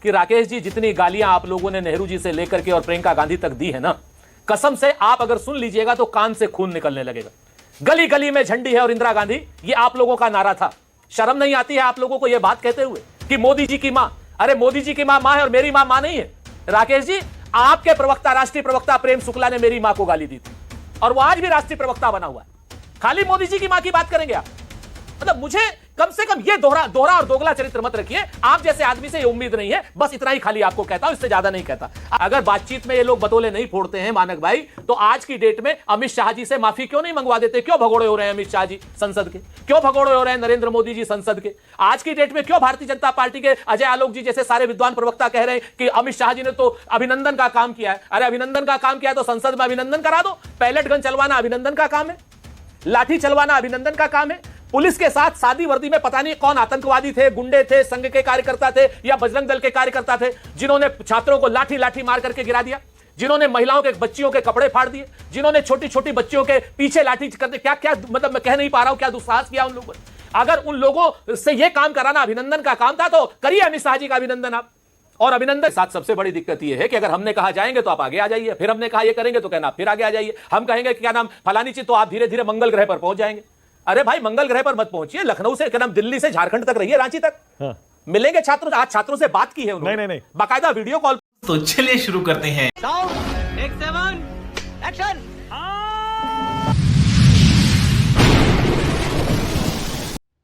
कि राकेश जी, जितनी गालियां आप लोगों ने नेहरू जी से लेकर के और प्रियंका गांधी तक दी है ना, कसम से आप अगर सुन लीजिएगा तो कान से खून निकलने लगेगा। गली गली में झंडी है और इंदिरा गांधी, ये आप लोगों का नारा था। शर्म नहीं आती है आप लोगों को यह बात कहते हुए कि मोदी जी की मां? अरे मोदी जी की मां है और मेरी मां नहीं है। राकेश जी, आपके प्रवक्ता, राष्ट्रीय प्रवक्ता प्रेम शुक्ला ने मेरी मां को गाली दी थी और वो आज भी राष्ट्रीय प्रवक्ता बना हुआ है। खाली मोदी जी की मां की बात करेंगे आप? मतलब मुझे कम से कम ये दोहरा और दोगला चरित्र मत रखिए। आप जैसे आदमी से ये उम्मीद नहीं है, बस इतना ही खाली आपको कहता हूं, इससे ज्यादा नहीं कहता। अगर बातचीत में ये लोग बतौले नहीं फोड़ते हैं मानक भाई, तो आज की डेट में अमित शाह जी से माफी क्यों नहीं मंगवा देते? क्यों भगोड़े हो रहे हैं अमित शाह जी संसद के? क्यों भगोड़े हो रहे हैं नरेंद्र मोदी जी संसद के? आज की डेट में क्यों भारतीय जनता पार्टी के अजय आलोक जी जैसे सारे विद्वान प्रवक्ता कह रहे हैं कि अमित शाह जी ने तो अभिनंदन का काम किया है? अरे अभिनंदन का काम किया है तो संसद में अभिनंदन करा दो। पैलेट गन चलवाना अभिनंदन का काम है, लाठी चलवाना अभिनंदन का काम है। पुलिस के साथ सादी वर्दी में पता नहीं कौन आतंकवादी थे, गुंडे थे, संघ के कार्यकर्ता थे या बजरंग दल के कार्यकर्ता थे, जिन्होंने छात्रों को लाठी मार करके गिरा दिया, जिन्होंने महिलाओं के बच्चियों के कपड़े फाड़ दिए, जिन्होंने छोटी छोटी बच्चियों के पीछे लाठी करते, क्या क्या मतलब मैं कह नहीं पा रहा हूं क्या दुस्साहस किया उन लोगों ने। अगर उन लोगों से यह काम कराना अभिनंदन का काम था तो करिए अमित शाह जी का अभिनंदन आप। और अभिनंदन साथ सबसे बड़ी दिक्कत यह है कि अगर हमने कहा जाएंगे तो आप आगे आ जाइए, फिर हमने कहा ये करेंगे तो कहना फिर आगे आ जाइए। हम कहेंगे कि क्या नाम फलानी चीज, तो आप धीरे धीरे मंगल ग्रह पर पहुंच जाएंगे। अरे भाई, मंगल ग्रह पर मत पहुंचिए, लखनऊ से क्या नाम दिल्ली से झारखंड तक रहिए, रांची तक। हाँ। मिलेंगे छात्रों, आज छात्रों से बात की है उन्होंने, नहीं बाकायदा वीडियो कॉल। तो चलिए शुरू करते हैं। एक्शन।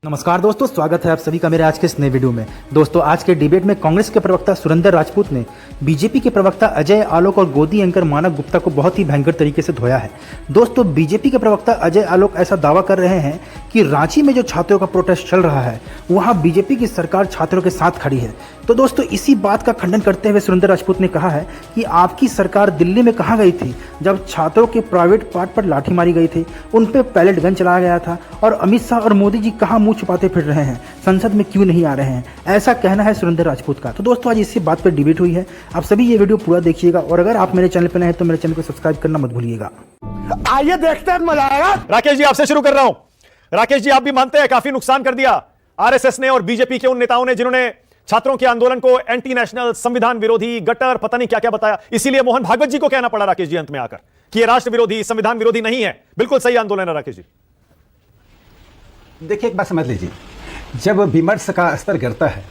नमस्कार दोस्तों, स्वागत है आप सभी का मेरे आज के इस नए वीडियो में। दोस्तों, आज के डिबेट में कांग्रेस के प्रवक्ता सुरेंद्र राजपूत ने बीजेपी के प्रवक्ता अजय आलोक और गोदी एंकर मानव गुप्ता को बहुत ही भयंकर तरीके से धोया है। दोस्तों, बीजेपी के प्रवक्ता अजय आलोक ऐसा दावा कर रहे हैं कि रांची में जो छात्रों का प्रोटेस्ट चल रहा है वहां बीजेपी की सरकार छात्रों के साथ खड़ी है। तो दोस्तों, इसी बात का खंडन करते हुए सुरेंद्र राजपूत ने कहा है कि आपकी सरकार दिल्ली में कहाँ गई थी जब छात्रों के प्राइवेट पार्ट पर लाठी मारी गई थी, उन पर पैलेट गन चलाया गया था, और अमित शाह और मोदी जी कहाँ मुंह छुपाते फिर रहे हैं, संसद में क्यों नहीं आ रहे हैं? ऐसा कहना है सुरेंद्र राजपूत का। तो दोस्तों, आज इसी बात पर डिबेट हुई है। आप सभी ये वीडियो पूरा देखिएगा और अगर आप मेरे चैनल पर नए हैं तो मेरे चैनल को सब्सक्राइब करना मत भूलिएगा। आइए देखते हैं, मजा आएगा। राकेश जी, आपसे शुरू कर रहा हूं। राकेश जी, आप भी मानते हैं काफी नुकसान कर दिया आरएसएस ने और बीजेपी के उन नेताओं ने जिन्होंने छात्रों के आंदोलन को एंटी नेशनल, संविधान विरोधी, गटर, पता नहीं क्या क्या बताया। इसीलिए मोहन भागवत जी को कहना पड़ा राकेश जी अंत में आकर कि यह राष्ट्र विरोधी, संविधान विरोधी नहीं है, बिल्कुल सही आंदोलन है। राकेश जी देखिए, एक बात समझ लीजिए, जब विमर्श का स्तर गिरता है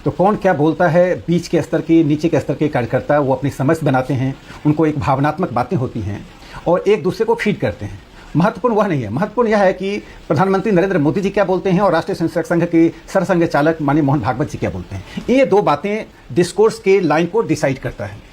तो कौन क्या बोलता है, बीच के स्तर के, नीचे के स्तर के कार्यकर्ता वो अपनी समझ बनाते हैं, उनको एक भावनात्मक बातें होती हैं और एक दूसरे को फीड करते हैं। महत्वपूर्ण वह नहीं है, महत्वपूर्ण यह है कि प्रधानमंत्री नरेंद्र मोदी जी क्या बोलते हैं और राष्ट्रीय स्वयंसेवक संघ के सरसंघ चालक माननीय मोहन भागवत जी क्या बोलते हैं। ये दो बातें डिस्कोर्स के लाइन को डिसाइड करता है।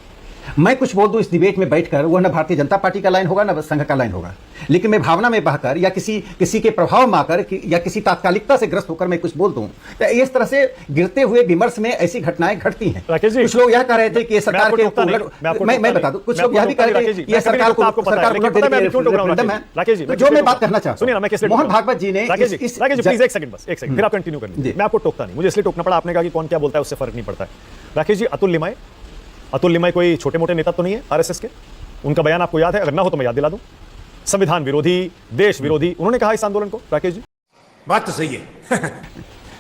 मैं कुछ बोल दूं इस डिबेट में बैठकर, वह न भारतीय जनता पार्टी का लाइन होगा न संघ का लाइन होगा, लेकिन मैं भावना में बहकर या किसी के प्रभाव में आकर या किसी तात्कालिकता से ग्रस्त होकर मैं कुछ बोल दूं, तो इस तरह से गिरते हुए विमर्श में ऐसी घटनाएं घटती हैं। कुछ लोग यह कह रहे थे कि सरकार के, मैं बता दूं, कुछ लोग यह भी कह रहे थे कि सरकार को जो मैं बात करना चाहता हूं, मोहन भागवत जी ने प्लीज एक सेकंड, बस एक सेकंड, फिर आप कंटिन्यू करें। मैं आपको टोकता नहीं, मुझे इसलिए टोकना पड़ा, आपने कहा कि कौन क्या बोलता है उससे फर्क नहीं पड़ता है। राकेश जी, अतुल लिमाय कोई छोटे मोटे नेता तो नहीं है आरएसएस के? उनका बयान आपको याद है? अगर ना हो तो मैं याद दिला दूं। संविधान विरोधी, देश विरोधी, उन्होंने कहा इस आंदोलन को। राकेश जी, बात तो सही है।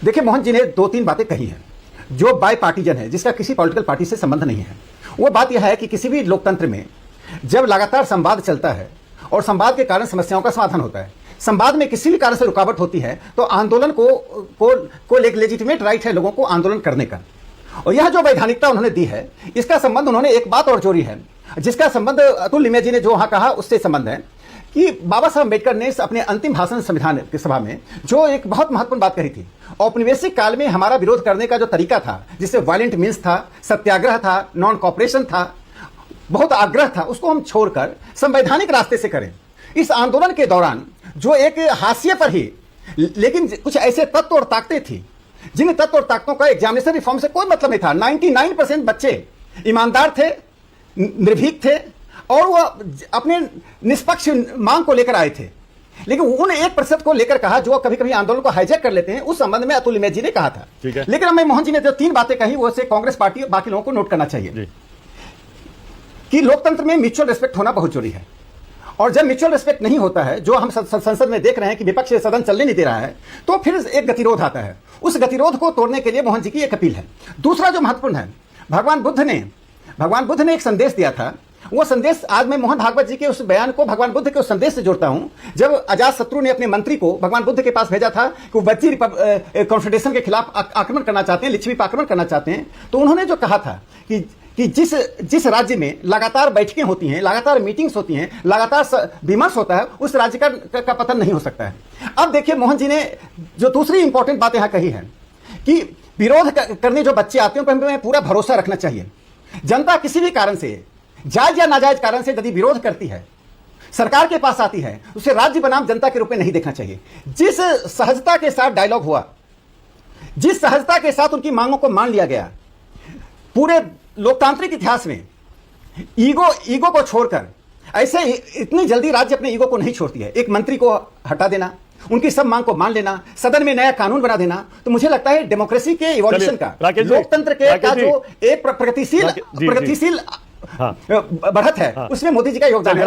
देखिए, मोहन जी ने दो तीन बातें कही हैं जो बाय पार्टीजन है, जिसका किसी पॉलिटिकल पार्टी से संबंध नहीं है। वो बात यह है कि किसी भी लोकतंत्र में जब लगातार संवाद चलता है और संवाद के कारण समस्याओं का समाधान होता है, संवाद में किसी भी कारण से रुकावट होती है तो आंदोलन को एक लेजिटिमेट राइट है लोगों को आंदोलन करने का। और यह जो वैधानिकता उन्होंने दी है, इसका संबंध उन्होंने एक बात और जोड़ी है, जिसका संबंध अतुल लिमाय जी ने जो वहां कहा उससे संबंध है कि बाबा साहब अम्बेडकर ने अपने अंतिम भाषण संविधान की सभा में जो एक बहुत महत्वपूर्ण बात कही थी, औपनिवेशिक काल में हमारा विरोध करने का जो तरीका था, जिससे वायलेंट मीन्स था, सत्याग्रह था, नॉन कॉपरेशन था, बहुत आग्रह था, उसको हम छोड़कर संवैधानिक रास्ते से करें। इस आंदोलन के दौरान जो एक हाशिए पर ही लेकिन कुछ ऐसे तत्व और ताकतें थी जिन तत्व और ताकतों का एग्जामिनेशन रिफॉर्म से कोई मतलब नहीं था। 99% बच्चे ईमानदार थे, निर्भीक थे और वो अपने निष्पक्ष मांग को लेकर आए थे, लेकिन उन 1% को लेकर कहा जो कभी कभी आंदोलन को हाईजैक कर लेते हैं। उस संबंध में अतुल लिमाय जी ने कहा था। लेकिन मैं मोहन जी ने जो तीन बातें कही वो से कांग्रेस पार्टी और बाकी लोगों को नोट करना चाहिए कि लोकतंत्र में म्यूचुअल रिस्पेक्ट होना बहुत जरूरी है। और जब म्यूचुअल रिस्पेक्ट नहीं होता है, जो हम संसद में देख रहे हैं कि विपक्ष सदन चलने नहीं दे रहा है, तो फिर एक गतिरोध आता है। उस गतिरोध को तोड़ने के लिए मोहन जी की एक अपील है। दूसरा जो महत्वपूर्ण है भगवान बुद्ध ने एक संदेश दिया था। वो संदेश आज मैं मोहन भागवत जी के उस बयान को भगवान बुद्ध के उस संदेश से जोड़ता हूं। जब अजातशत्रु ने अपने मंत्री को भगवान बुद्ध के पास भेजा था कि वो बच्ची कॉन्फेडरेशन के खिलाफ आक्रमण करना चाहते हैं, लिच्छवी पर आक्रमण करना चाहते हैं, तो उन्होंने जो कहा था कि जिस राज्य में लगातार बैठकें होती हैं, लगातार मीटिंग्स होती हैं, लगातार विमर्श होता है, उस राज्य का पतन नहीं हो सकता है। अब देखिए मोहन जी ने जो दूसरी इंपॉर्टेंट बात यहां कही है कि विरोध करने जो बच्चे आते हैं उन पर हमें पूरा भरोसा रखना चाहिए। जनता किसी भी कारण से, जायज या नाजायज कारण से यदि विरोध करती है, सरकार के पास आती है, उसे राज्य बनाम जनता के रूप में नहीं देखना चाहिए। जिस सहजता के साथ डायलॉग हुआ, जिस सहजता के साथ उनकी मांगों को मान लिया गया, पूरे लोकतांत्रिक इतिहास में ईगो को छोड़कर ऐसे इतनी जल्दी राज्य अपने ईगो को नहीं छोड़ती है। एक मंत्री को हटा देना, उनकी सब मांग को मान लेना, सदन में नया कानून बना देना, तो मुझे लगता है डेमोक्रेसी के इवोल्यूशन का, लोकतंत्र के का जो एक प्रगतिशील बढ़त है, उसमें मोदी जी का योगदान है।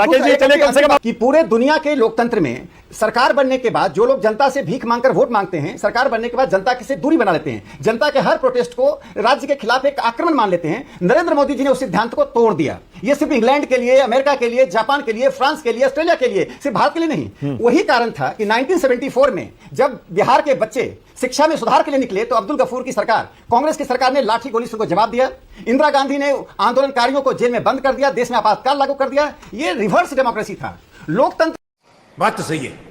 कि पूरे दुनिया के लोकतंत्र में सरकार बनने के बाद जो लोग जनता से भीख मांगकर वोट मांगते हैं, सरकार बनने के बाद जनता से दूरी बना लेते हैं, जनता के हर प्रोटेस्ट को राज्य के खिलाफ एक आक्रमण मान लेते हैं। नरेंद्र मोदी जी ने उस सिद्धांत को तोड़ दिया। ये सिर्फ इंग्लैंड के लिए, अमेरिका के लिए, जापान के लिए, फ्रांस के लिए, ऑस्ट्रेलिया के लिए, सिर्फ भारत के लिए नहीं। वही कारण था कि 1974 में जब बिहार के बच्चे शिक्षा में सुधार के लिए निकले तो अब्दुल गफूर की सरकार, कांग्रेस की सरकार ने लाठी गोली से जवाब दिया। इंदिरा गांधी ने आंदोलनकारियों को जेल में बंद कर दिया, देश में आपातकाल लागू कर दिया। ये रिवर्स डेमोक्रेसी था। लोकतंत्र बात तो सही है।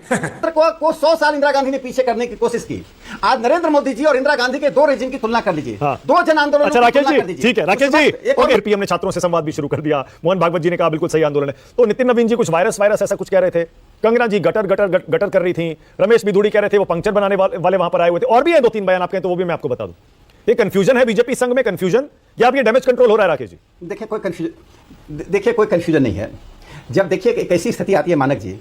को 100 साल इंदिरा गांधी ने पीछे करने की कोशिश की। आज नरेंद्र मोदी जी और इंदिरा गांधी के दो रेजिम की तुलना कर लीजिए। दो जन आंदोलन। अच्छा राकेश जी, ठीक है राकेश जी, ओके, पीएम ने छात्रों से संवाद भी शुरू कर दिया। मोहन भागवत जी ने कहा बिल्कुल सही आंदोलन है। तो नितिन नवीन जी कुछ वायरस ऐसा कुछ कह रहे थे, कंगना जी गटर कर रही थी, रमेश बिधूड़ी कह रहे थे वो पंक्चर बनाने वाले वहां पर आए हुए थे, और भी है 2-3 बयान आपके, तो वो भी मैं आपको बता दूं। ये कंफ्यूजन है बीजेपी संघ में, कंफ्यूजन, या अब ये डैमेज कंट्रोल हो रहा है राकेश जी? देखिए कोई कंफ्यूजन नहीं है। जब देखिए एक ऐसी स्थिति आती है मानक जी,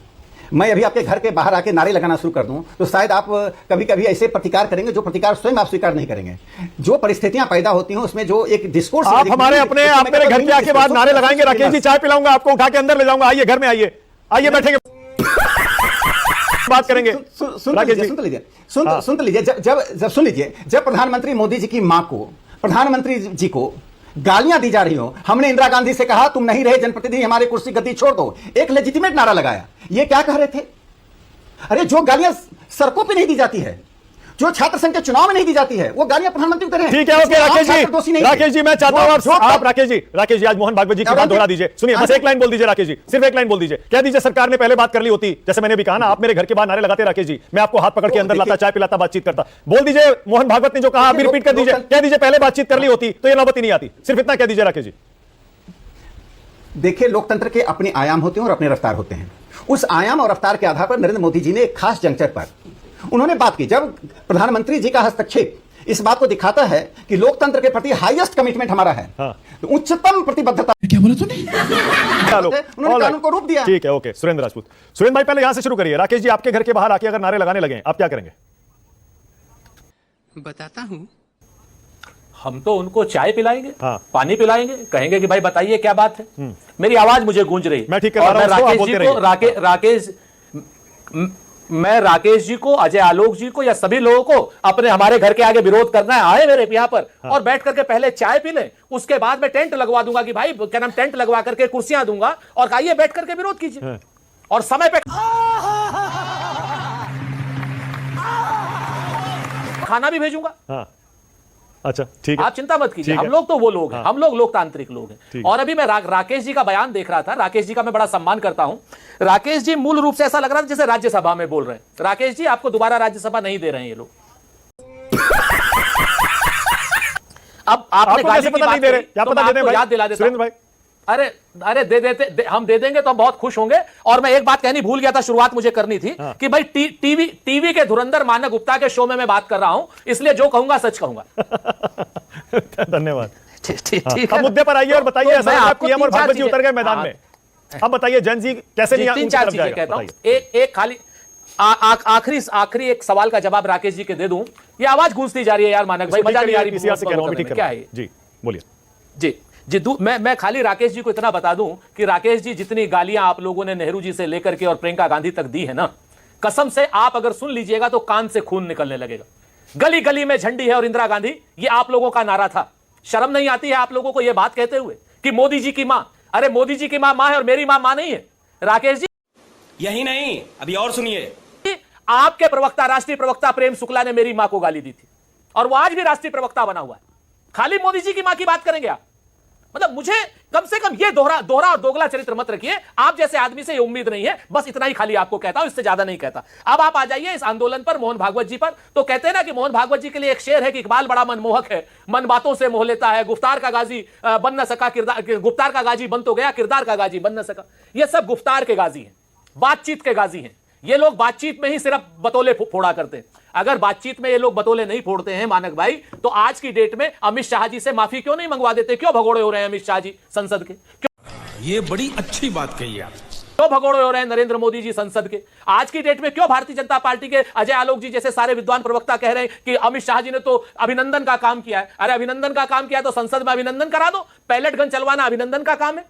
मैं अभी आपके घर के बाहर आके नारे लगाना शुरू कर दूं तो शायद आप कभी कभी ऐसे प्रतिकार करेंगे जो प्रतिकार स्वयं आप स्वीकार नहीं करेंगे। जो परिस्थितियां पैदा होती हैं उसमें जो एक डिस्कोर्स, आप हमारे अपने आप मेरे घर के आके बाद नारे लगाएंगे राकेश जी, चाय पिलाऊंगा आपको, उठा के अंदर ले जाऊंगा, आइए घर में आइए बैठेंगे बात करेंगे। सुन तो लीजिए, जब प्रधानमंत्री मोदी जी की मां को, प्रधानमंत्री जी को गालियां दी जा रही हो, हमने इंदिरा गांधी से कहा तुम नहीं रहे जनप्रतिनिधि, हमारी कुर्सी गद्दी छोड़ दो, एक लेजिटिमेट नारा लगाया। ये क्या कह रहे थे? अरे जो गालियां सड़कों पे नहीं दी जाती है, जो छात्र संघ के चुनाव में नहीं दी जाती है, वो गालियां प्रधानमंत्री को दे रहे हैं। ठीक है, ओके राकेश जी, मैं चाहता हूं आप राकेश जी आज मोहन भागवत जी की बात दोहरा दीजिए। सुनिए, बस एक लाइन बोल दीजिए राकेश जी, सिर्फ एक लाइन बोल दीजिए। कह दीजिए सरकार ने पहले बात कर ली होती, जैसे मैंने भी कहा ना, आप मेरे घर के बाहर नारे लगाते राकेश जी, मैं आपको हाथ पकड़ के अंदर लाता, चाय पिलाता, बातचीत करता। बोल दीजिए मोहन भागवत ने जो कहा, आप भी रिपीट कर दीजिए, कह दीजिए पहले बातचीत कर ली होती तो ये नौबत ही नहीं आती। सिर्फ इतना कह दीजिए राकेश जी। देखिए लोकतंत्र के अपने आयाम होते हैं और अपने रफ्तार होते हैं। उस आयाम और रफ्तार के आधार पर नरेंद्र मोदी जी ने एक खास जंक्चर पर उन्होंने बात की, जब प्रधानमंत्री जी का हस्तक्षेप इस बात को दिखाता है कि लोकतंत्र के प्रति हाईएस्ट कमिटमेंट हमारा है, तो उच्चतम प्रतिबद्धता। क्या बोला तूने? उन्होंने कानून को रूप दिया। ठीक है, ओके। सुरेंद्र राजपूत, सुरेंद्र भाई पहले यहां से शुरू करिए। राकेश जी आपके घर के बाहर आके अगर नारे लगाने लगे, आप क्या करेंगे? बताता हूं। हम तो उनको चाय पिलाएंगे, पानी पिलाएंगे, कहेंगे कि भाई बताइए क्या बात है। मेरी आवाज मुझे गूंज रही, मैं ठीक कर रहा हूं। मैं राकेश जी को, अजय आलोक जी को या सभी लोगों को अपने हमारे घर के आगे विरोध करना है, आए मेरे यहाँ पर और बैठ करके पहले चाय पी लें, उसके बाद मैं टेंट लगवा दूंगा कि भाई क्या नाम, टेंट लगवा करके कुर्सियां दूंगा और आइए बैठ करके विरोध कीजिए और समय पे खाना भी भेजूंगा। अच्छा ठीक है, आप चिंता मत कीजिए, हम लोग तो वो लोग हैं, हम लोग लोकतांत्रिक लोग हैं। और अभी मैं राकेश जी का बयान देख रहा था, राकेश जी का मैं बड़ा सम्मान करता हूं। राकेश जी मूल रूप से ऐसा लग रहा था जैसे राज्यसभा में बोल रहे हैं। राकेश जी आपको दोबारा राज्यसभा नहीं दे रहे हैं ये लोग। अब आपने गाली की बात करी तो मैं आपको याद दिला देता हूं। अरे दे देते, हम दे देंगे तो हम बहुत खुश होंगे। और मैं एक बात कहनी भूल गया था, शुरुआत मुझे करनी थी कि भाई टीवी के धुरंधर मानक गुप्ता के शो में मैं बात कर रहा हूं, इसलिए जो कहूंगा सच कहूंगा। धन्यवाद। ठीक है, मुद्दे पर आइए और बताइए। ऐसा पीएम और भागवत जी उतर गए मैदान में, अब बताइए जैन जी कैसे नहीं? 3-4 चीजें कहता हूं। एक खाली आखिरी एक सवाल का जवाब राकेश जी के दे दूं। ये आवाज गूंजती जा रही है यार मानक भाई, मजा नहीं आ रही। क्या है जी, बोलिए जी। मैं खाली राकेश जी को इतना बता दूं कि राकेश जी जितनी गालियां आप लोगों ने नेहरू जी से लेकर के और प्रियंका गांधी तक दी है ना, कसम से आप अगर सुन लीजिएगा तो कान से खून निकलने लगेगा। गली गली में झंडी है और इंदिरा गांधी, ये आप लोगों का नारा था। शर्म नहीं आती है आप लोगों को यह बात कहते हुए कि मोदी जी की मां? अरे मोदी जी की मां है और मेरी मां नहीं है। राकेश जी, यही नहीं, अभी और सुनिए। आपके प्रवक्ता, राष्ट्रीय प्रवक्ता प्रेम शुक्ला ने मेरी मां को गाली दी थी और वो आज भी राष्ट्रीय प्रवक्ता बना हुआ है। खाली मोदी जी की मां की बात करेंगे आप? मतलब मुझे कम से कम ये दोहरा और दोगला चरित्र मत रखिए। आप जैसे आदमी से ये उम्मीद नहीं है। बस इतना ही खाली आपको कहता हूं, इससे ज्यादा नहीं कहता। अब आप आ जाइए इस आंदोलन पर, मोहन भागवत जी पर। तो कहते हैं ना कि मोहन भागवत जी के लिए एक शेर है कि इकबाल बड़ा मनमोहक है, मन बातों से मोह लेता है, गुफ्तार का गाजी बन न सका, गुफ्तार का गाजी बन तो गया, किरदार का गाजी बन न सका। ये सब गुफ्तार के गाजी हैं, बातचीत के गाजी हैं। ये लोग बातचीत में ही सिर्फ बतौले फोड़ा करते हैं। अगर बातचीत में ये लोग बतौले नहीं फोड़ते हैं मानक भाई, तो आज की डेट में अमित शाह जी से माफी क्यों नहीं मंगवा देते? क्यों भगोड़े हो रहे हैं अमित शाह जी संसद के? ये बड़ी अच्छी बात कही आप। क्यों भगोड़े हो रहे हैं नरेंद्र मोदी जी संसद के? आज की डेट में क्यों भारतीय जनता पार्टी के अजय आलोक जी जैसे सारे विद्वान प्रवक्ता कह रहे हैं कि अमित शाह जी ने तो अभिनंदन का काम किया है? अरे अभिनंदन का काम किया तो संसद में अभिनंदन करा दो। पैलेट गन चलवाना अभिनंदन का काम है,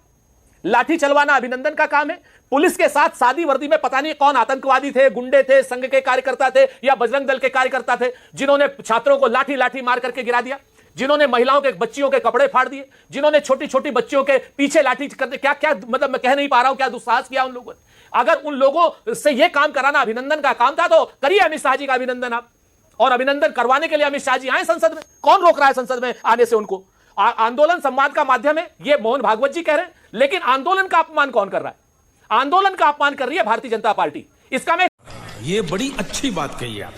लाठी चलवाना अभिनंदन का काम है। पुलिस के साथ सादी वर्दी में पता नहीं कौन आतंकवादी थे, गुंडे थे, संघ के कार्यकर्ता थे या बजरंग दल के कार्यकर्ता थे, जिन्होंने छात्रों को लाठी मार करके गिरा दिया, जिन्होंने महिलाओं के बच्चियों के कपड़े फाड़ दिए, जिन्होंने छोटी छोटी बच्चियों के पीछे लाठी करते, क्या क्या मतलब मैं कह नहीं पा रहा हूं क्या दुस्साहस किया उन लोगों ने। अगर उन लोगों से यह काम कराना अभिनंदन का काम था तो करिए अमित शाह जी का अभिनंदन आप। और अभिनंदन करवाने के लिए अमित शाह जी आए संसद में। कौन रोक रहा है संसद में आने से उनको? आंदोलन संवाद का माध्यम है, ये मोहन भागवत जी कह रहे हैं, लेकिन आंदोलन का अपमान कौन कर रहा है? आंदोलन का अपमान कर रही है भारतीय जनता पार्टी। इसका मैं ये बड़ी अच्छी बात कही आप।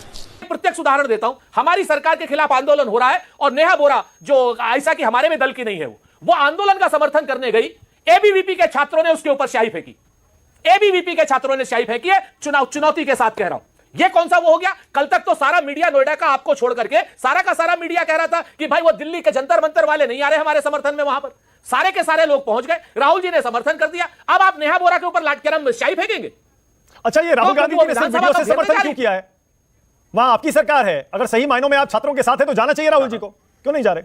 प्रत्यक्ष उदाहरण देता हूं। हमारी सरकार के खिलाफ आंदोलन हो रहा है और नेहा बोरा, जो ऐसा कि हमारे में दल की नहीं है, वो आंदोलन का समर्थन करने गई। एबीवीपी के छात्रों ने उसके ऊपर स्याही फेंकी। एबीवीपी के छात्रों ने स्याही फेंकी है। चुनौती के साथ कह रहा हूं। ये कौन सा वो हो गया? कल तक तो सारा मीडिया नोएडा का आपको छोड़ करके सारा का सारा मीडिया कह रहा था कि भाई वो दिल्ली के जंतर मंतर वाले नहीं आ रहे हमारे समर्थन में। वहां पर सारे के सारे लोग पहुंच गए, राहुल जी ने समर्थन कर दिया। अब आप नेहा बोरा के ऊपर लाठकरम स्याही फेंकेंगे? अच्छा, ये राहुल गांधी जी ने सिर्फ वीडियो से समर्थन क्यों किया है? वहां आपकी सरकार है, अगर सही मायनों में आप छात्रों के साथ है तो जाना चाहिए राहुल जी को, क्यों नहीं जा रहे?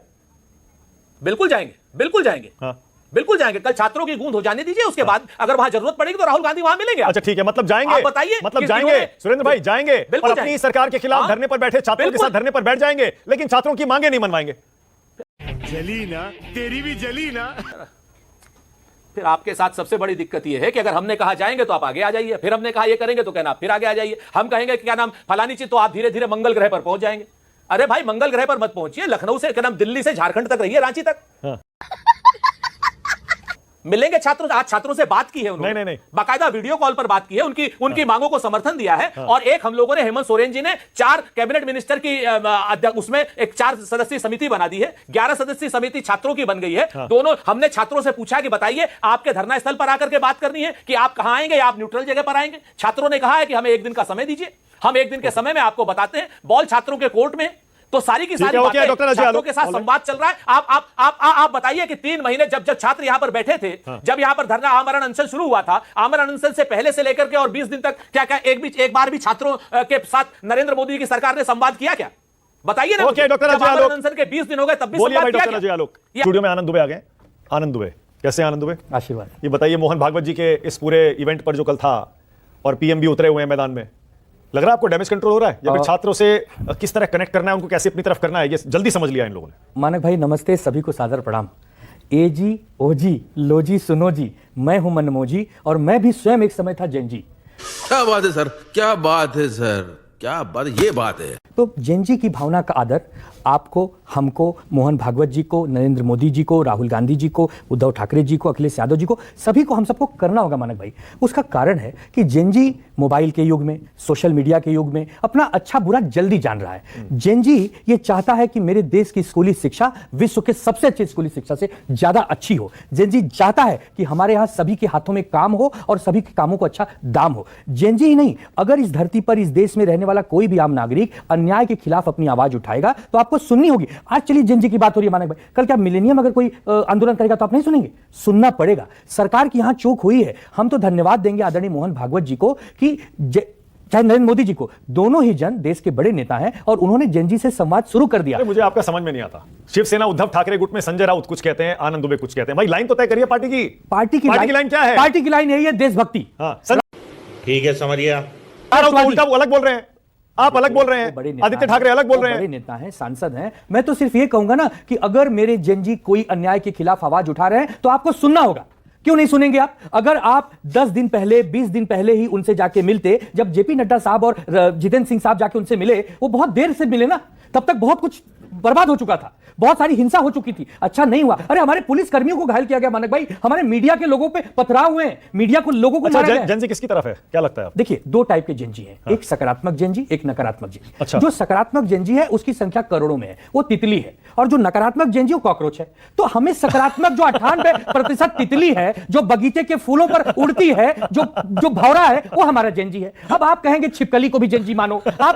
बिल्कुल जाएंगे, बिल्कुल जाएंगे। हाँ। बिल्कुल जाएंगे। कल छात्रों की गूंज हो जाने दीजिए, उसके बाद अगर वहां जरूरत पड़ेगी तो राहुल गांधी वहां मिलेंगे। अच्छा ठीक है, मतलब जाएंगे, आप बताइए, मतलब जाएंगे सुरेंद्र भाई, जाएंगे और अपनी जाएंगे। सरकार के खिलाफ धरने पर बैठे छात्रों के साथ धरने पर बैठ जाएंगे, लेकिन छात्रों की मांगे नहीं मनवाएंगे। जली ना, तेरी भी जली ना। फिर आपके साथ सबसे बड़ी दिक्कत यह है कि अगर हमने कहा जाएंगे तो आप आगे आ जाइए, फिर हमने कहा ये करेंगे तो कहना आप फिर आगे आ जाइए। हम कहेंगे कि क्या नाम फलानी चीज, तो आप धीरे धीरे मंगल ग्रह पर पहुंच जाएंगे। अरे भाई मंगल ग्रह पर मत पहुंचिए, लखनऊ से क्या नाम दिल्ली से झारखंड तक रहिए, रांची तक। हाँ। मिलेंगे छात्रों। आज छात्रों से बात की है उन्होंने, नहीं। बाकायदा वीडियो कॉल पर बात की है, उनकी मांगों को समर्थन दिया है। और एक हम लोगों ने, हेमंत सोरेन जी ने 4 कैबिनेट मिनिस्टर की उसमें एक 4 सदस्यीय समिति बना दी है। 11 सदस्यीय समिति छात्रों की बन गई है। दोनों हमने छात्रों से पूछा कि बताइए आपके धरना स्थल पर आकर के बात करनी है कि आप कहां आएंगे या आप न्यूट्रल जगह पर आएंगे? छात्रों ने कहा है कि हमें 1 दिन का समय दीजिए, हम 1 दिन के समय में आपको बताते हैं। बॉल छात्रों के कोर्ट में। तो सारी की सारी बातें छात्रों के साथ संवाद चल रहा है। आप बताइए कि 3 महीने जब छात्र यहां पर बैठे थे, जब यहां पर धरना आमरण अनशन शुरू हुआ था, आमरण अनशन से पहले से लेकर के और 20 दिन तक क्या एक बार भी छात्रों के साथ नरेंद्र मोदी की सरकार ने संवाद किया क्या? बताइए ना। डॉक्टर अजय आलोक, अनशन के 20 दिन हो गए तब भी बोलिए भाई। संवाद डॉक्टर अजय आलोक स्टूडियो में। आनंद दुबे आ गए। आनंद दुबे, कैसे आनंद दुबे? आशीर्वाद। ये बताइए, मोहन भागवत जी के इस पूरे इवेंट पर जो कल था और पीएम भी उतरे हुए हैं मैदान में, लग रहा है आपको डैमेज कंट्रोल हो रहा है या फिर छात्रों से किस तरह कनेक्ट करना है, उनको कैसे अपनी तरफ करना है, ये जल्दी समझ लिया इन लोगों ने? मानक भाई नमस्ते, सभी को सादर प्रणाम। ए जी, ओ जी, लो जी, सुनो जी, मैं हूं मनमोजी और मैं भी स्वयं एक समय था जैन जी। क्या बात है सर, क्या बात है सर, क्या बात, ये बात है। तो जैन जी की भावना का आदर आपको, हमको, मोहन भागवत जी को, नरेंद्र मोदी जी को, राहुल गांधी जी को, उद्धव ठाकरे जी को, अखिलेश यादव जी को, सभी को हम सबको करना होगा मानक भाई। उसका कारण है कि जैन जी मोबाइल के युग में, सोशल मीडिया के युग में अपना अच्छा बुरा जल्दी जान रहा है। जैन जी ये चाहता है कि मेरे देश की स्कूली शिक्षा विश्व के सबसे अच्छी स्कूली शिक्षा से ज्यादा अच्छी हो। जैन जी चाहता है कि हमारे यहाँ सभी के हाथों में काम हो और सभी के कामों को अच्छा दाम हो। जैन जी ही नहीं, अगर इस धरती पर, इस देश में रहने वाला कोई भी आम नागरिक अन्याय के खिलाफ अपनी आवाज उठाएगा तो आपको सुननी होगी। आज चलिए जैन जी की बात हो रही है मानक भाई, कल क्या मिलेनियम अगर कोई आंदोलन करेगा तो आप नहीं सुनेंगे? सुनना पड़ेगा। सरकार की यहां चूक हुई है। हम तो धन्यवाद देंगे आदरणीय मोहन भागवत जी को कि चाहे नरेंद्र मोदी जी को, दोनों ही जन देश के बड़े नेता हैं और उन्होंने जैन जी से संवाद शुरू कर दिया। मुझे आपका समझ में नहीं आता। शिवसेना उद्धव ठाकरे गुट में संजय राउत कुछ कहते हैं, आनंद दुबे कुछ कहते हैं। भाई लाइन तो तय करिए पार्टी की। पार्टी की लाइन क्या है? पार्टी की लाइन यही है, देशभक्ति। हाँ, ठीक है, समझिए। उल्टा वो अलग बोल रहे हैं। आप अलग बोल रहे वो बड़े हैं, नेता आदित्य ठाकरे अलग बोल वो रहे बड़े हैं। नेता हैं, सांसद हैं। मैं तो सिर्फ ये कहूंगा ना कि अगर मेरे जेनजी कोई अन्याय के खिलाफ आवाज उठा रहे हैं तो आपको सुनना होगा। क्यों नहीं सुनेंगे आप? अगर आप 10 दिन पहले 20 दिन पहले ही उनसे जाके मिलते, जब जेपी नड्डा साहब और जितेंद्र सिंह साहब जाके उनसे मिले, वो बहुत देर से मिले ना, तब तक बहुत कुछ बर्बाद हो चुका था, बहुत सारी हिंसा हो चुकी थी, अच्छा नहीं हुआ। अरे हमारे पुलिस कर्मियों को घायल किया गया मानक भाई, हमारे मीडिया के लोगों पे पथराव हुए हैं, मीडिया को लोगों को मारा गया। जेंजी किसकी तरफ है, क्या लगता है? देखिए, दो टाइप के जेंजी हैं, एक सकारात्मक जेंजी, एक नकारात्मक जेंजी। अच्छा। जो सकारात्मक जेंजी है उसकी संख्या करोड़ों में है, वो तितली है, और जो नकारात्मक जेंजी वो कॉकरोच है। तो हमें सकारात्मक जो 98% तितली है, जो बगीचे के फूलों पर उड़ती है, जो भौरा है, वो हमारा जेंजी है। अब आप कहेंगे छिपकली को भी जेंजी मानो, आप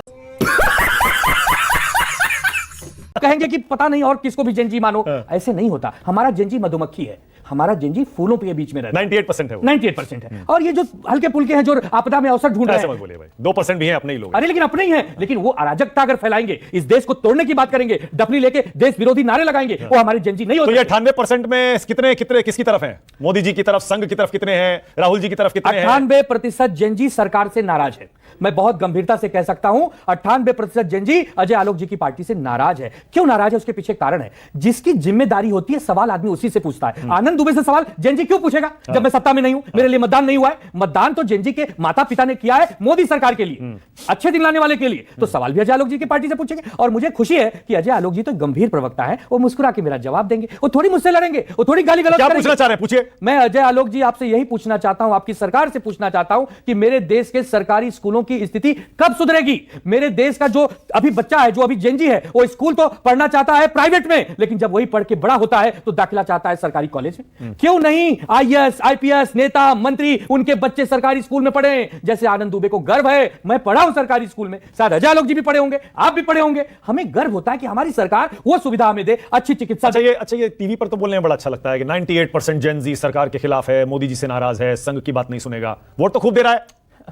कहेंगे कि पता नहीं और किसको भी जेंजी मानो, ऐसे नहीं होता। हमारा जेंजी मधुमक्खी है, हमारा जेंजी फूलों के बीच में रहता है। 98% है वो। 98% है। और ये जो हल्के पुल्के हैं, जो आपदा में अवसर ढूंढ रहे ऐसे मत हैं, बोलिए भाई, 2% भी हैं अपने ही लोग। अरे लेकिन अपने ही हैं, लेकिन वो अराजकता अगर फैलाएंगे, इस देश को तोड़ने की बात करेंगे, डफली लेके देश विरोधी नारे लगाएंगे, वो हमारे जेंजी नहीं तो होते। ये 98% में कितने कितने किसकी तरफ हैं? मोदी जी की तरफ, संघ की तरफ कितने हैं? राहुल जी की तरफ कितने हैं? 98% जेंजी सरकार से नाराज है। मैं बहुत गंभीरता से कह सकता हूं, 98% जेंजी अजय आलोक जी की पार्टी से नाराज है। क्यों नाराज है? उसके पीछे कारण है। जिसकी जिम्मेदारी होती है, सवाल आदमी उसी से पूछता है। आनंद दुबे से सवाल जेंजी क्यों पूछेगा जब मैं सत्ता में नहीं हूं, मेरे लिए मतदान नहीं हुआ है? मतदान तो जेंजी के माता पिता ने किया है मोदी सरकार के लिए, अच्छे दिन लाने वाले के लिए। तो सवाल भी अजय आलोक जी की पार्टी से पूछेंगे। और मुझे खुशी है कि अजय आलोक जी तो गंभीर प्रवक्ता है, वो मुस्कुरा के मेरा जवाब देंगे, वो थोड़ी मुझसे लड़ेंगे, वो थोड़ी गाली गलौज क्या करेंगे। पूछना चाह रहे हैं, पूछिए। मैं अजय आलोक जी आपसे यही पूछना चाहता हूं, आपकी सरकार से पूछना चाहता हूं कि मेरे देश के सरकारी स्कूलों की स्थिति कब सुधरेगी? मेरे देश का जो अभी बच्चा है, जो अभी जेंजी है, वो स्कूल तो पढ़ना चाहता है प्राइवेट में, लेकिन जब वही पढ़ के बड़ा होता है तो दाखिला चाहता है सरकारी कॉलेज में। क्यों नहीं? आईएएस, आईपीएस नेता, मंत्री, उनके बच्चे सरकारी स्कूल में पढ़े। जैसे आनंद दुबे को गर्व है, मैं पढ़ा हूं सरकारी स्कूल में, शायद अजय आलोक जी भी पढ़े होंगे, आप भी पढ़े होंगे। हमें गर्व होता है कि हमारी सरकार वो सुविधा हमें दे, अच्छी चिकित्सा। अच्छा ये टीवी पर तो बोलने में बड़ा अच्छा लगता है कि 98% जेन जी सरकार के खिलाफ है, मोदी जी से नाराज है, संघ की बात नहीं सुनेगा। वोट तो खूब दे रहा है,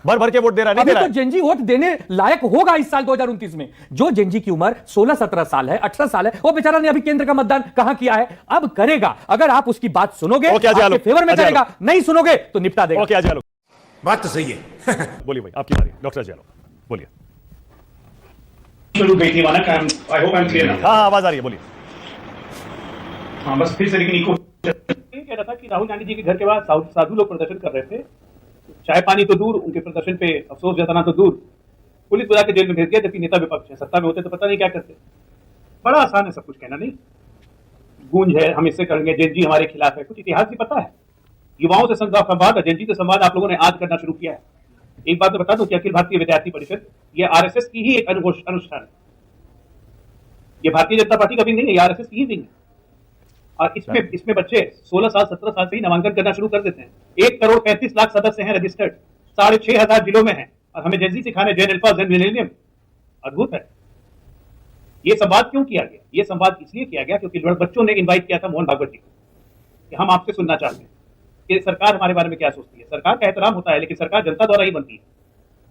भर भर के वोट दे रहा है, नहीं अभी दे रहा तो है। जेंजी वोट देने लायक होगा इस साल 2029 में। जो जेंजी की उम्र 16-17 साल है, 18 साल है, वो बेचारा ने अभी केंद्र का मतदान कहां किया है, अब करेगा। अगर आप उसकी बात सुनोगे, आपके फेवर में करेगा, नहीं सुनोगे तो निपटा देगा। ओके अजय आलोक, बात तो सही है। बोलिए भाई, आपकी बारी, डॉक्टर अजय आलोक, बोलिए। शुरू गई थी माना, I hope I am clear. हाँ आवाज आ रही है, बोलिए। हाँ बस फिर से लेकिन इको कह रहा था कि राहुल गांधी जी के घर के बाद साधु लोग प्रदर्शन कर रहे थे, चाय पानी तो दूर, उनके प्रदर्शन पे अफसोस जताना तो दूर, पुलिस बुला के जेल में भेज दिया। जबकि नेता विपक्ष है, सत्ता में होते तो पता नहीं क्या करते। बड़ा आसान है सब कुछ कहना, नहीं गूंज है, हम इससे करेंगे, जेनजी हमारे खिलाफ है, कुछ इतिहास भी पता है। युवाओं से संवाद, जेनजी से संवाद आप लोगों ने आज करना शुरू किया है। एक बात मैं बता दूं कि अखिल भारतीय विद्यार्थी परिषद ये आरएसएस की ही एक अनुष्ठान है, ये भारतीय जनता पार्टी का भी नहीं है, ये आरएसएस की ही विंग है। और इसमें बच्चे 16 साल 17 साल से ही नामांकन करना शुरू कर देते हैं। 1,35,00,000 सदस्य हैं रजिस्टर्ड, 6,500 जिलों में हैं, और हमें जेनजी सिखाने, जेन अल्फा, जेन मिलेनियम। अद्भुत है। ये संवाद क्यों किया गया? ये संवाद इसलिए किया गया क्योंकि बच्चों ने इनवाइट किया था मोहन भागवत जी को कि हम आपसे सुनना चाहते हैं कि सरकार हमारे बारे में क्या सोचती है। सरकार का एहतराम होता है, लेकिन सरकार जनता द्वारा ही बनती है।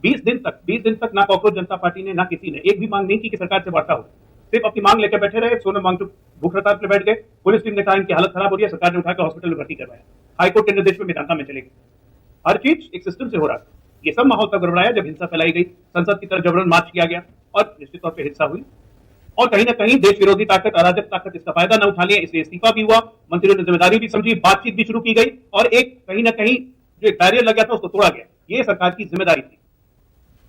20 दिन तक ना कॉकरोच जनता पार्टी ने, ना किसी ने एक भी मांग नहीं की कि सरकार से वार्ता हो। सिर्फ अपनी मांग लेकर बैठे रहे, सोनम वांगचुक भूख हड़ताल पर बैठ गए, पुलिस टीम ने कहा इनकी हालत खराब हो रही है, सरकार ने उठाकर हॉस्पिटल में भर्ती करवाया, हाईकोर्ट के निर्देश में मेदांता में चले गए। हर चीज एक सिस्टम से हो रहा था। ये सब माहौल तक गड़बड़ाया जब हिंसा फैलाई गई, संसद की तरफ जबरन मार्च किया गया और निश्चित तौर पर हिंसा हुई। और कहीं ना कहीं देश विरोधी ताकत, अराजक ताकत इसका फायदा न उठा लिया, इसलिए इस्तीफा भी हुआ, मंत्रियों ने जिम्मेदारी भी समझी, बातचीत भी शुरू की गई, और एक कहीं ना कहीं जो एक बैरियर लग गया था उसको तोड़ा गया। ये सरकार की जिम्मेदारी थी।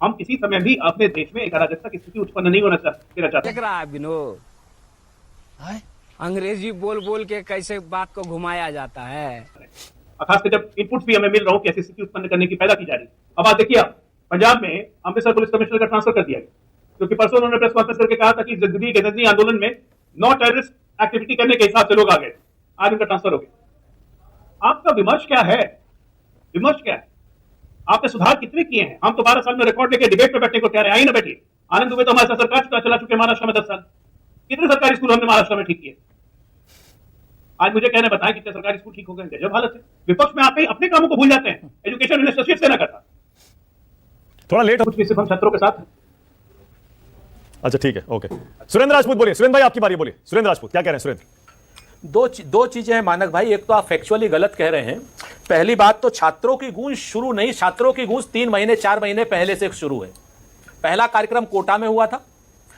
हम किसी समय भी अपने देश में एक अराजकता की स्थिति उत्पन्न नहीं होना चाहते। विनोद अंग्रेजी बोल बोल के कैसे बात को घुमाया जाता है, खासकर जब इनपुट्स भी हमें मिल रहा हो कि ऐसी स्थिति उत्पन्न करने की पैदा की जा रही है। अब आप देखिए, पंजाब में अमृतसर पुलिस कमिश्नर का ट्रांसफर कर दिया गया, क्योंकि परसों उन्होंने प्रेस कॉन्फ्रेंस करके कहा था कि जगदी के नजदी आंदोलन में नो टेररिस्ट एक्टिविटी करने के हिसाब से लोग आ गए, आज उनका ट्रांसफर हो गया। आपका विमर्श क्या है? विमर्श क्या है? आपने सुधार कितने किए हैं? हम तो 12 साल में रिकॉर्ड लेके डिबेट में बैठने को तैयार है, आई ना बैठिए। आनंद दुबे तो हमारे साथ सरकार चला चुके महाराष्ट्र में 10 साल। कितने सरकारी स्कूल हमने महाराष्ट्र में ठीक किए? आज मुझे कहने बताएं कितने सरकारी स्कूल ठीक हो गए? जब हालत है, विपक्ष में आते ही अपने कामों को भूल जाते हैं। एजुकेशन मिनिस्टर शिव सेना का था, थोड़ा लेट कुछ भी सिर्फ हम छात्रों के साथ। अच्छा ठीक है, ओके। सुरेंद्र राजपूत बोलिए। सुरेंद्र भाई आपकी बारी, बोलिए। सुरेंद्र राजपूत क्या कह रहे हैं? सुरेंद्र, दो चीजें हैं मानक भाई। एक तो आप फैक्चुअली गलत कह रहे हैं। पहली बात तो छात्रों की गूंज शुरू नहीं, छात्रों की गूंज 3 महीने 4 महीने पहले से शुरू है। पहला कार्यक्रम कोटा में हुआ था,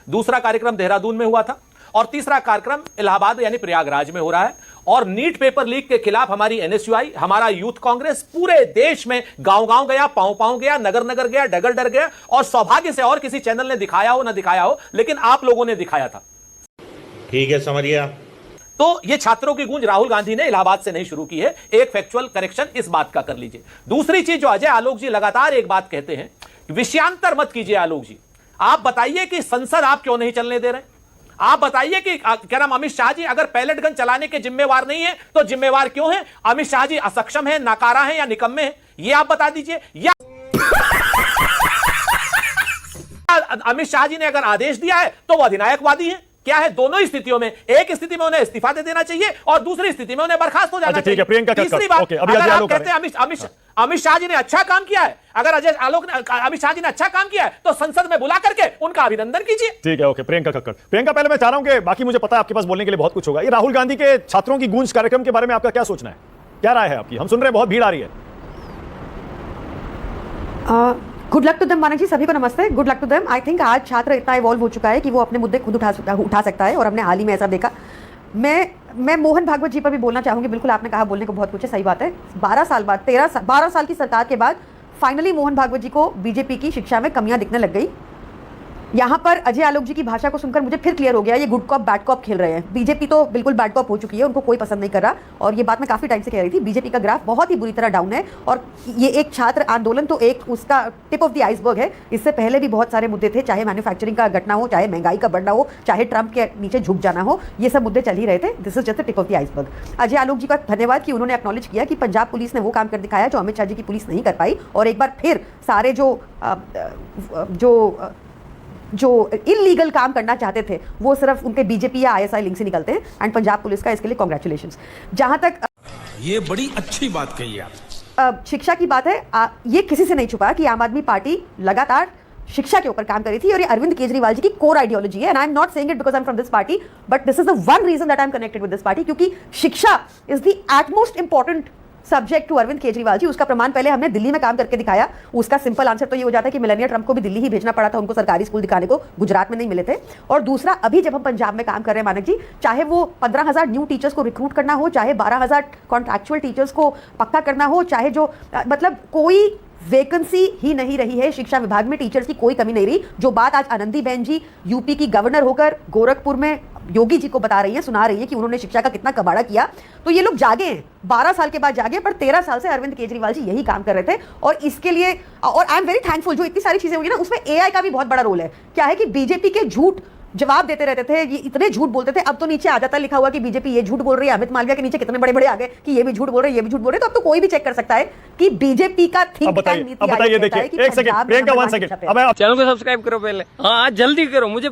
दूसरा कार्यक्रम देहरादून में हुआ था और तीसरा कार्यक्रम इलाहाबाद यानी प्रयागराज में हो रहा है। और नीट पेपर लीक के खिलाफ हमारी एनएसयूआई, हमारा यूथ कांग्रेस पूरे देश में गांव-गांव गया, पांव-पांव गया, नगर-नगर गया, डगर-डर गया और सौभाग्य से और किसी चैनल ने दिखाया हो ना दिखाया हो, लेकिन आप लोगों ने दिखाया था। ठीक है, समझ गया। तो ये छात्रों की गूंज राहुल गांधी ने इलाहाबाद से नहीं शुरू की है। एक फैक्चुअल करेक्शन इस बात का कर लीजिए। दूसरी चीज जो अजय आलोक जी लगातार एक बात कहते हैं, विषयांतर मत कीजिए आलोक जी। आप बताइए कि संसद आप क्यों नहीं चलने दे रहे? आप बताइए कि क्या नाम अमित शाह जी अगर पैलेट गन चलाने के जिम्मेवार नहीं है तो जिम्मेवार क्यों है? अमित शाह जी असक्षम है, नाकारा है या निकम्मे हैं? ये आप बता दीजिए। या अमित शाह जी ने अगर आदेश दिया है तो वो अधिनायकवादी है? क्या है? दोनों स्थितियों में, एक स्थिति में उन्हें इस्तीफा दे देना चाहिए और दूसरी स्थिति में उन्हें बर्खास्त हो जाना अच्छा, ठीक है, चाहिए। प्रियंका तीसरी कक्कड़, बात, ओके, अभी अगर अजय आप आलोक कहते हैं अमित शाह जी ने अच्छा काम किया है, अगर अमित शाह जी ने अच्छा काम किया है तो संसद में बुला करके उनका अभिनंदन कीजिए। ठीक है, ओके, प्रियंका कक्कड़। प्रियंका, पहले मैं चाह रहा हूं कि बाकी मुझे पता है आपके पास बोलने के लिए बहुत कुछ होगा। ये राहुल गांधी के छात्रों की गूंज कार्यक्रम के बारे में आपका क्या सोचना है? क्या राय है आपकी? हम सुन रहे हैं बहुत भीड़ आ रही है। गुड लक टू देम मानक जी, सभी को नमस्ते, good luck to them. I think आज छात्र इतना इवॉल्व हो चुका है कि वो अपने मुद्दे खुद उठा सकता है और हमने हाल ही में ऐसा देखा। मैं मोहन भागवत जी पर भी बोलना चाहूंगी। बिल्कुल आपने कहा बोलने को बहुत कुछ है, सही बात है। 12 साल बाद 12 साल की सरकार के बाद फाइनली मोहन भागवत जी को बीजेपी की शिक्षा में कमियां दिखने लग गई। यहाँ पर अजय आलोक जी की भाषा को सुनकर मुझे फिर क्लियर हो गया, ये गुड कॉप बैड कॉप खेल रहे हैं। बीजेपी तो बिल्कुल बैड कॉप हो चुकी है, उनको कोई पसंद नहीं कर रहा और ये बात मैं काफ़ी टाइम से कह रही थी। बीजेपी का ग्राफ बहुत ही बुरी तरह डाउन है और ये एक छात्र आंदोलन तो एक उसका टिप ऑफ द आइसबर्ग है। इससे पहले भी बहुत सारे मुद्दे थे, चाहे मैन्युफैक्चरिंग का घटना हो, चाहे महंगाई का बढ़ना हो, चाहे ट्रंप के नीचे झुक जाना हो, ये सब मुद्दे चल ही रहे थे। This is just the tip of the iceberg. Ajay Alok ji का धन्यवाद कि उन्होंने एक्नॉलेज किया कि पंजाब पुलिस ने वो काम कर दिखाया जो अमित शाह जी की पुलिस नहीं कर पाई और एक बार फिर सारे जो इलीगल काम करना चाहते थे वो सिर्फ उनके बीजेपी या आईएसआई लिंक से निकलते हैं। एंड पंजाब पुलिस का इसके लिए कांग्रेचुलेशंस। जहां तक ये बड़ी अच्छी बात कही आप। शिक्षा की बात है, ये किसी से नहीं छुपा कि आम आदमी पार्टी लगातार शिक्षा के ऊपर काम कर रही थी और ये अरविंद केजरीवाल जी की कोर आइडियोलॉजी है। And I am not saying it because I am from this party, but this is the one reason that I am connected with this party, क्योंकि shiksha is the utmost important subject to Arvind Kejriwal ji. उसका प्रमाण पहले हमने दिल्ली में काम करके दिखाया। उसका सिंपल आंसर तो ये हो जाता है कि मेलानिया ट्रंप को भी दिल्ली ही भेजना पड़ा था, उनको सरकारी स्कूल दिखाने को, गुजरात में नहीं मिले थे। और दूसरा, अभी जब हम पंजाब में काम कर रहे हैं मानक जी, चाहे वो 15,000 न्यू टीचर्स को रिक्रूट करना हो, चाहे 12,000 कॉन्ट्रैक्चुअल टीचर्स को पक्का करना हो, चाहे जो मतलब कोई वैकेंसी ही नहीं रही है शिक्षा विभाग में, टीचर्स की कोई कमी नहीं रही। जो बात आज आनंदीबेन जी यूपी की गवर्नर होकर गोरखपुर में योगी जी को बता रही है, सुना रही है कि उन्होंने शिक्षा का कितना कबाड़ा किया, तो ये लोग जागे हैं, 12 साल के बाद जागे, पर 13 साल से अरविंद केजरीवाल जी यही काम कर रहे थे। और इसके लिए और आई एम वेरी थैंकफुल, जो इतनी सारी चीजें हुई ना उसमें एआई का भी बहुत बड़ा रोल है। क्या है कि बीजेपी के झूठ जवाब देते रहते थे, ये इतने झूठ बोलते थे, अब तो नीचे आ जाता लिखा हुआ कि बीजेपी ये झूठ बोल रही है। अमित मालविया के नीचे कितने बड़े बड़े आ गए कि ये भी झूठ बोल रहे हैं, ये भी झूठ बोल रहे हैं। तो अब तो कोई भी चेक कर सकता है कि बीजेपी का थिंक टैंक नीति बताइए, देखिए, एक सेकंड, प्रियंका, 1 सेकंड, चैनल को सब्सक्राइब करो पहले, हाँ जल्दी करो, मुझे